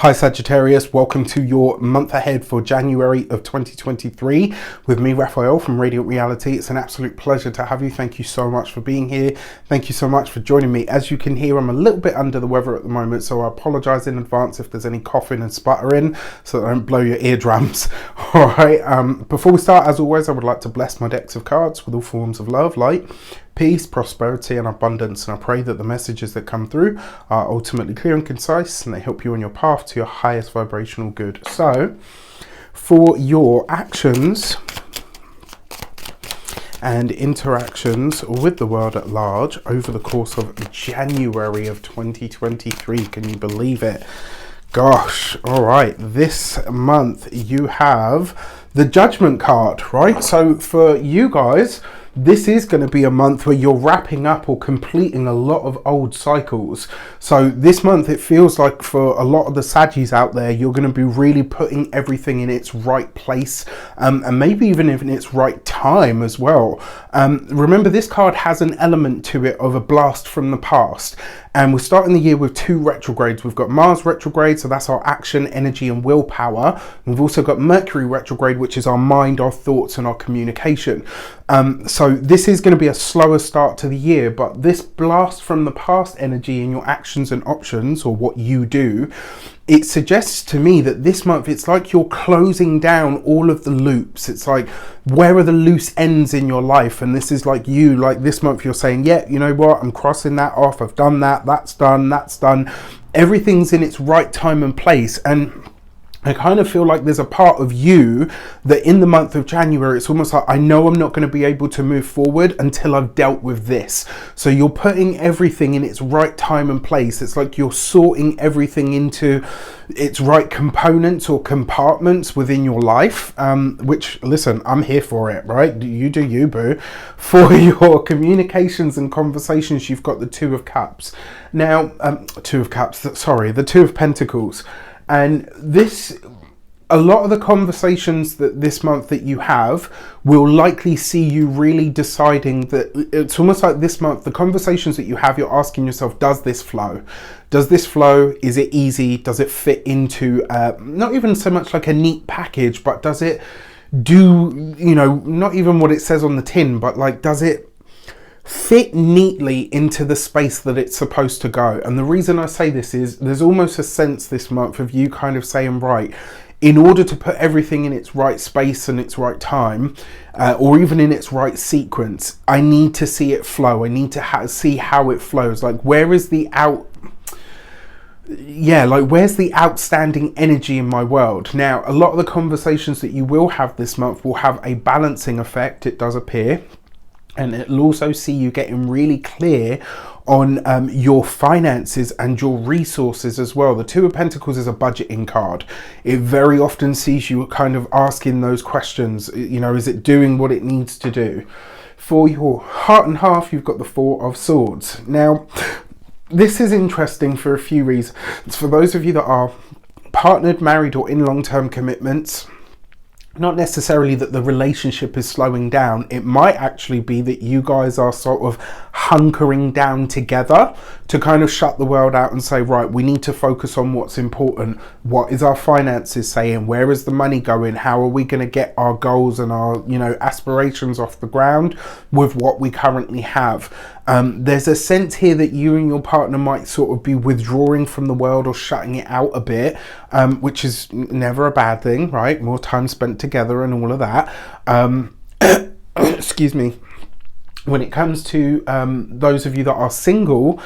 Hi Sagittarius, welcome to your month ahead for January of 2023 with me, Raphael from Reydiant Reality. It's an absolute pleasure to have you. Thank you so much for being here. Thank you so much for joining me. As you can hear, I'm a little bit under the weather at the moment, so I apologize in advance if there's any coughing and sputtering, so I don't blow your eardrums. All right, before we start, as always, I would like to bless my decks of cards with all forms of love, light, peace, prosperity and abundance, and I pray that the messages that come through are ultimately clear and concise and they help you on your path to your highest vibrational good. So for your actions and interactions with the world at large over the course of January of 2023, can you believe it? Gosh, all right, this month you have the Judgment card, right? So for you guys, this is going to be a month where you're wrapping up or completing a lot of old cycles. So this month it feels like for a lot of the Saggies out there, you're going to be really putting everything in its right place, and maybe even in its right time as well. Remember, this card has an element to it of a blast from the past. And we're starting the year with two retrogrades. We've got Mars retrograde, so that's our action, energy and willpower. We've also got Mercury retrograde, which is our mind, our thoughts and our communication. So this is going to be a slower start to the year, but this blast from the past energy in your actions and options, or what you do, it suggests to me that this month it's like you're closing down all of the loops. It's like, where are the loose ends in your life? And this is like you, like this month you're saying, yeah, you know what, I'm crossing that off, I've done that, that's done. Everything's in its right time and place. And I kind of feel like there's a part of you that in the month of January, it's almost like, I know I'm not going to be able to move forward until I've dealt with this. So you're putting everything in its right time and place. It's like you're sorting everything into its right components or compartments within your life, which, listen, I'm here for it, right? You do you, boo. For your communications and conversations, you've got the Two of Cups. Now, the Two of Pentacles. And this, a lot of the conversations that this month that you have will likely see you really deciding that it's almost like this month, the conversations that you have, you're asking yourself, does this flow? Does this flow? Is it easy? Does it fit into, not even so much like a neat package, but does it do, you know, not even what it says on the tin, but like, does it fit neatly into the space that it's supposed to go? And the reason I say this is there's almost a sense this month of you kind of saying, right, in order to put everything in its right space and its right time, or even in its right sequence, I need to see it flow. I need to see how it flows. Like, where's the outstanding energy in my world? Now, a lot of the conversations that you will have this month will have a balancing effect, it does appear. And it'll also see you getting really clear on your finances and your resources as well. The Two of Pentacles is a budgeting card. It very often sees you kind of asking those questions. You know, is it doing what it needs to do? For your heart and half, you've got the Four of Swords. Now, this is interesting for a few reasons. It's for those of you that are partnered, married, or in long-term commitments. Not necessarily that the relationship is slowing down. It might actually be that you guys are sort of hunkering down together to kind of shut the world out and say, right, we need to focus on what's important. What is our finances saying? Where is the money going? How are we going to get our goals and our, you know, aspirations off the ground with what we currently have? There's a sense here that you and your partner might sort of be withdrawing from the world or shutting it out a bit, which is never a bad thing, right? More time spent together and all of that. Excuse me. When it comes to those of you that are single,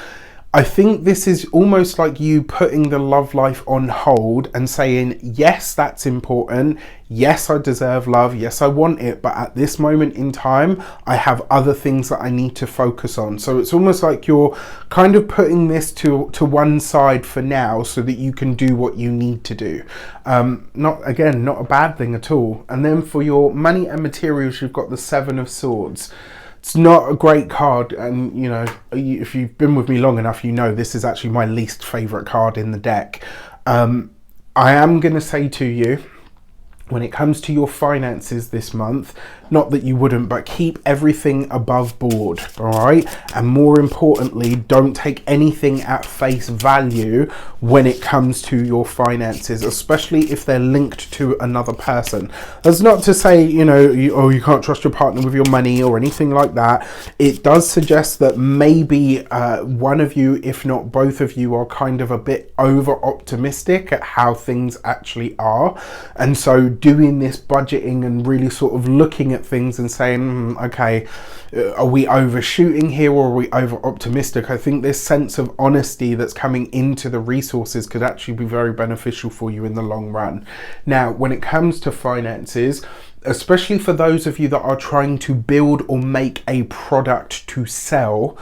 I think this is almost like you putting the love life on hold and saying, yes, that's important. Yes, I deserve love. Yes, I want it. But at this moment in time, I have other things that I need to focus on. So it's almost like you're kind of putting this to one side for now so that you can do what you need to do. Not a bad thing at all. And then for your money and materials, you've got the Seven of Swords. It's not a great card, and you know, if you've been with me long enough, you know this is actually my least favorite card in the deck. I am going to say to you, when it comes to your finances this month, not that you wouldn't, but keep everything above board, all right? And more importantly, don't take anything at face value when it comes to your finances, especially if they're linked to another person. That's not to say, you know, you can't trust your partner with your money or anything like that. It does suggest that maybe one of you, if not both of you, are kind of a bit over optimistic at how things actually are. And so doing this budgeting and really sort of looking at things and saying, okay, are we overshooting here or are we over optimistic? I think this sense of honesty that's coming into the resources could actually be very beneficial for you in the long run. Now, when it comes to finances, especially for those of you that are trying to build or make a product to sell,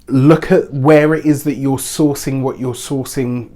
look at where it is that you're sourcing what you're sourcing,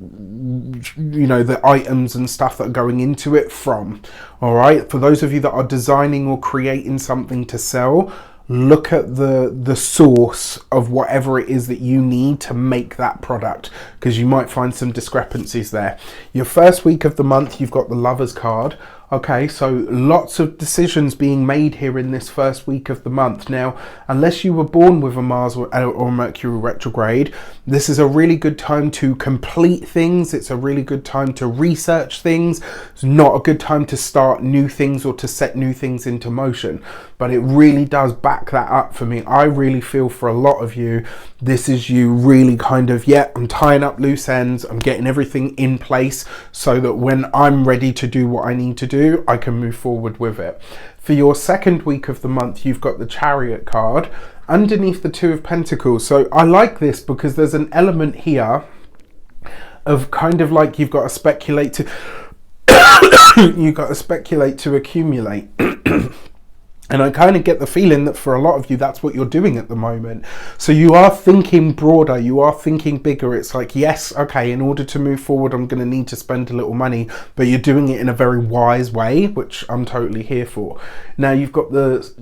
you know, the items and stuff that are going into it from. All right, for those of you that are designing or creating something to sell, look at the source of whatever it is that you need to make that product, because you might find some discrepancies there. Your first week of the month, you've got the Lovers card. Okay, so lots of decisions being made here in this first week of the month. Now, unless you were born with a Mars or Mercury retrograde, this is a really good time to complete things. It's a really good time to research things. It's not a good time to start new things or to set new things into motion. But it really does back that up for me. I really feel for a lot of you, this is you really kind of, yeah, I'm tying up loose ends. I'm getting everything in place so that when I'm ready to do what I need to do, I can move forward with it. For your second week of the month, you've got the Chariot card underneath the Two of Pentacles. So I like this because there's an element here of kind of like you've got to speculate to accumulate. And I kind of get the feeling that for a lot of you, that's what you're doing at the moment. So you are thinking broader, you are thinking bigger. It's like, yes, okay, in order to move forward, I'm going to need to spend a little money, but you're doing it in a very wise way, which I'm totally here for. Now, you've got the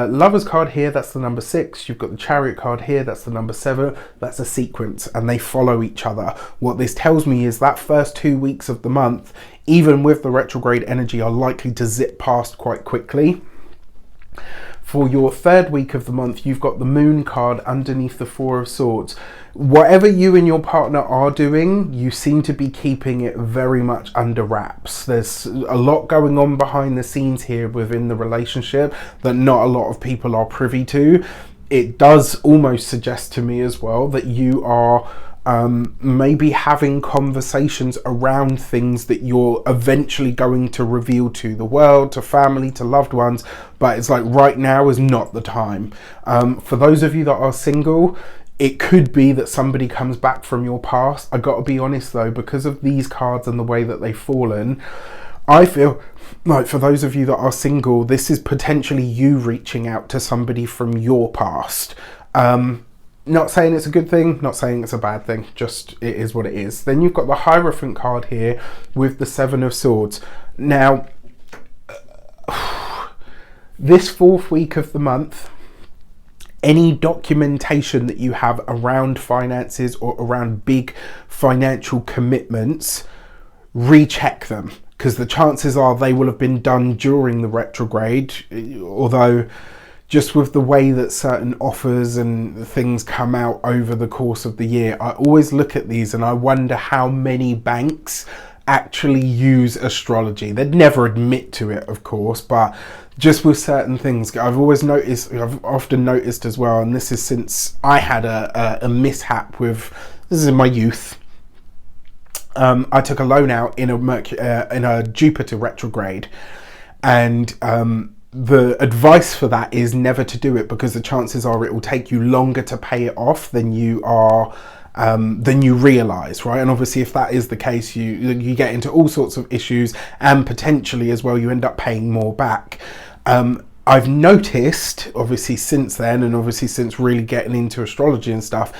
Lovers card here, that's the number 6. You've got the Chariot card here, that's the number 7. That's a sequence, and they follow each other. What this tells me is that first 2 weeks of the month, even with the retrograde energy, are likely to zip past quite quickly. For your third week of the month, you've got the Moon card underneath the Four of Swords. Whatever you and your partner are doing, you seem to be keeping it very much under wraps. There's a lot going on behind the scenes here within the relationship that not a lot of people are privy to. It does almost suggest to me as well that you are maybe having conversations around things that you're eventually going to reveal to the world, to family, to loved ones, but it's like right now is not the time. For those of you that are single, it could be that somebody comes back from your past. I got to be honest though, because of these cards and the way that they've fallen, I feel like for those of you that are single, this is potentially you reaching out to somebody from your past. Not saying it's a good thing, not saying it's a bad thing, just it is what it is. Then you've got the Hierophant card here with the Seven of Swords. Now, this fourth week of the month, any documentation that you have around finances or around big financial commitments, recheck them, because the chances are they will have been done during the retrograde, although just with the way that certain offers and things come out over the course of the year, I always look at these and I wonder how many banks actually use astrology. They'd never admit to it, of course, but just with certain things, I've often noticed as well, and this is since I had a mishap with, this is in my youth, I took a loan out in a Jupiter retrograde, and the advice for that is never to do it, because the chances are it will take you longer to pay it off than you realize, right? And obviously if that is the case, you get into all sorts of issues, and potentially as well you end up paying more back. I've noticed, obviously since then, and obviously since really getting into astrology and stuff,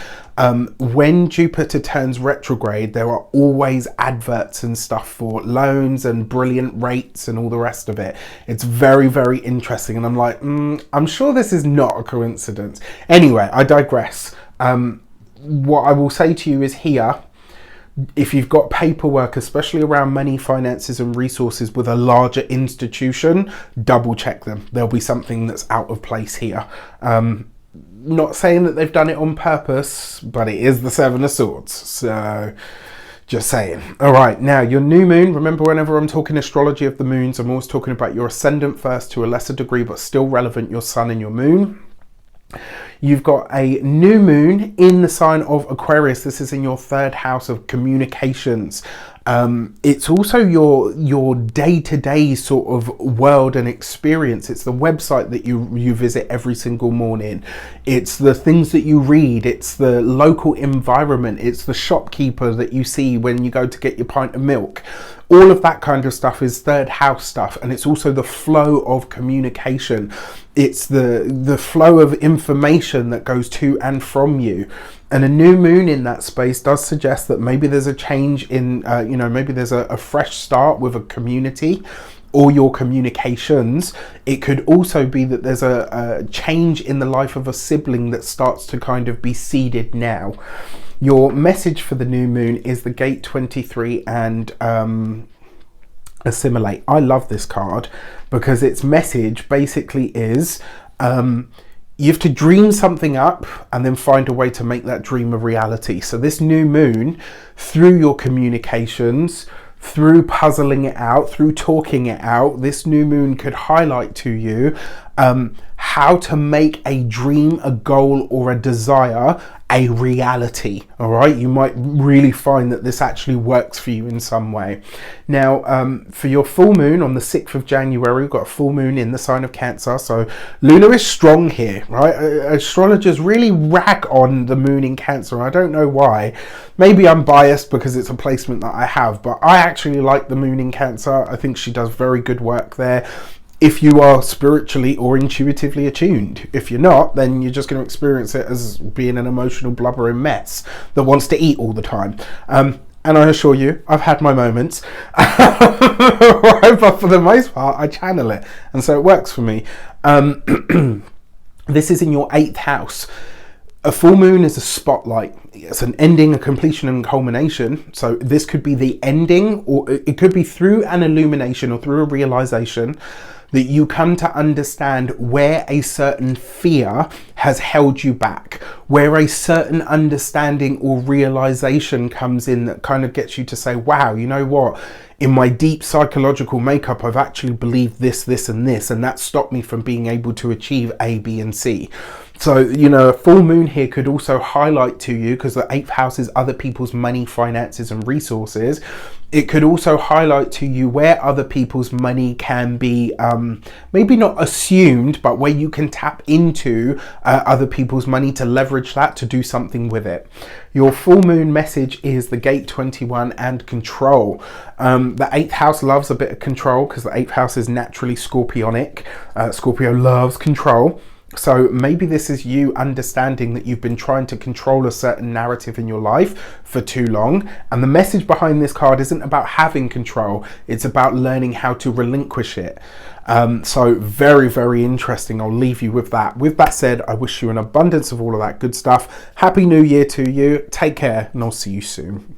when Jupiter turns retrograde, there are always adverts and stuff for loans and brilliant rates and all the rest of it. It's very, very interesting. And I'm like, I'm sure this is not a coincidence. Anyway, I digress. What I will say to you is here, If you've got paperwork, especially around money, finances and resources with a larger institution, double check them. There'll be something that's out of place here. Not saying that they've done it on purpose, but it is the Seven of Swords. So just saying. All right, now your new moon, remember whenever I'm talking astrology of the moons, I'm always talking about your ascendant first, to a lesser degree, but still relevant, your sun and your moon. You've got a new moon in the sign of Aquarius. This is in your third house of communications. It's also your day-to-day sort of world and experience. It's the website that you visit every single morning. It's the things that you read. It's the local environment. It's the shopkeeper that you see when you go to get your pint of milk. All of that kind of stuff is third house stuff, and it's also the flow of communication. It's the flow of information that goes to and from you. And a new moon in that space does suggest that maybe there's a change in, maybe there's a fresh start with a community or your communications. It could also be that there's a change in the life of a sibling that starts to kind of be seeded now. Your message for the new moon is the Gate 23 and Assimilate. I love this card because its message basically is you have to dream something up and then find a way to make that dream a reality. So this new moon, through your communications, through puzzling it out, through talking it out, this new moon could highlight to you how to make a dream, a goal or a desire a reality. All right, you might really find that this actually works for you in some way. Now, for your full moon on the 6th of January, we've got a full moon in the sign of Cancer. So Luna is strong here, right? Astrologers really rag on the moon in Cancer. I don't know why. Maybe I'm biased because it's a placement that I have, but I actually like the moon in Cancer. I think she does very good work there. If you are spiritually or intuitively attuned. If you're not, then you're just going to experience it as being an emotional blubbering mess that wants to eat all the time. And I assure you, I've had my moments. But for the most part, I channel it. And so it works for me. This is in your 8th house. A full moon is a spotlight. It's an ending, a completion and culmination. So this could be the ending, or it could be through an illumination or through a realization that you come to understand where a certain fear has held you back, where a certain understanding or realization comes in that kind of gets you to say, wow, you know what? In my deep psychological makeup, I've actually believed this, this, and this, and that stopped me from being able to achieve A, B, and C. So, a full moon here could also highlight to you, because the 8th house is other people's money, finances, and resources. It could also highlight to you where other people's money can be, maybe not assumed, but where you can tap into other people's money to leverage that, to do something with it. Your full moon message is the Gate 21 and control. The 8th house loves a bit of control because the 8th house is naturally Scorpionic. Scorpio loves control. So maybe this is you understanding that you've been trying to control a certain narrative in your life for too long. And the message behind this card isn't about having control. It's about learning how to relinquish it. So very, very interesting. I'll leave you with that. With that said, I wish you an abundance of all of that good stuff. Happy New Year to you. Take care and I'll see you soon.